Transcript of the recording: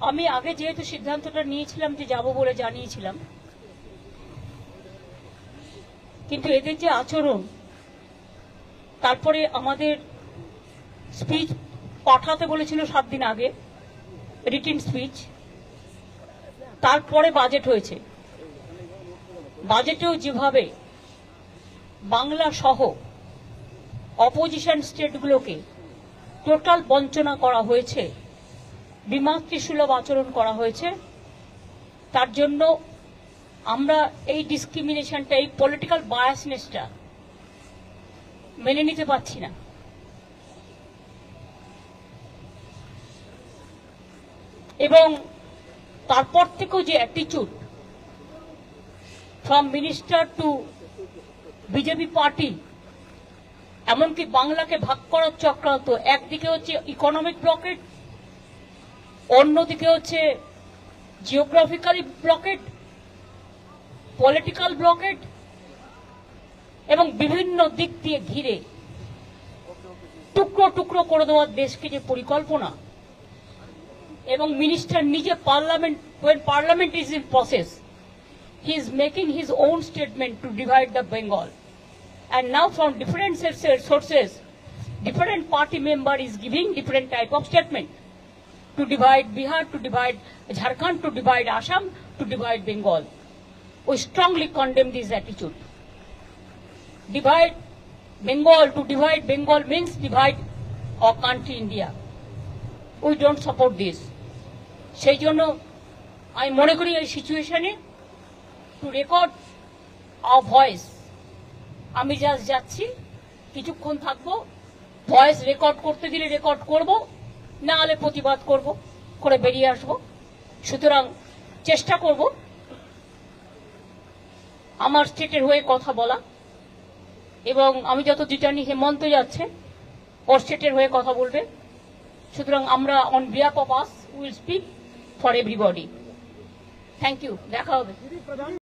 আমি আগে যেহেতু সিদ্ধান্তটা নিয়েছিলাম যে যাব বলে জানিয়েছিলাম, কিন্তু এদের যে আচরণ, তারপরে আমাদের স্পিচ পাঠাতে বলেছিল 7 দিন আগে, রিটেন স্পিচ, তারপরে বাজেট হয়েছে। বাজেটেও যেভাবে বাংলা সহ অপোজিশন স্টেটগুলোকে টোটাল বঞ্চনা করা হয়েছে, বিমাতৃসুলভ আচরণ করা হয়েছে, তার জন্য আমরা এই ডিসক্রিমিনেশনটা, এই পলিটিক্যাল বায়াসনেসটা মেনে নিতে পারছি না। এবং তারপর থেকেও যে attitude from minister two BJP party, এমনকি বাংলাকে ভাগ করার চক্রান্ত, একদিকে হচ্ছে ইকোনমিক ব্লকেট, অন্যদিকে হচ্ছে জিওগ্রাফিক্যালি ব্লকেট, পলিটিক্যাল ব্লকেট, এবং বিভিন্ন দিক দিয়ে ঘিরে টুকরো টুকরো করে দেওয়ার দেশকে যে পরিকল্পনা, এবং মিনিস্টার নিজে when parliament is in process, he is making his own statement to divide the Bengal, and now from different sources different party member is giving different type of statement to divide Bihar, to divide Jharkhand, to divide Assam, to divide Bengal. We strongly condemn this attitude. Divide Bengal, to divide Bengal means divide our country India. We don't support this. সেই জন্য আমি মনে করি এই সিচুয়েশনে two record hour voice, আমি just যাচ্ছি, কিছুক্ষণ থাকবো, ভয়েস রেকর্ড করতে দিলে রেকর্ড করব, না হলে প্রতিবাদ করব, করে বেরিয়ে আসব। সুতরাং চেষ্টা করব আমার স্টেটের হয়ে কথা বলা, এবং আমি যত জানি হেমন্ত যাচ্ছে, ওর স্টেটের হয়ে কথা বলবে। সুতরাং আমরা on behalf of us will speak for everybody. Thank you, দেখা হবে।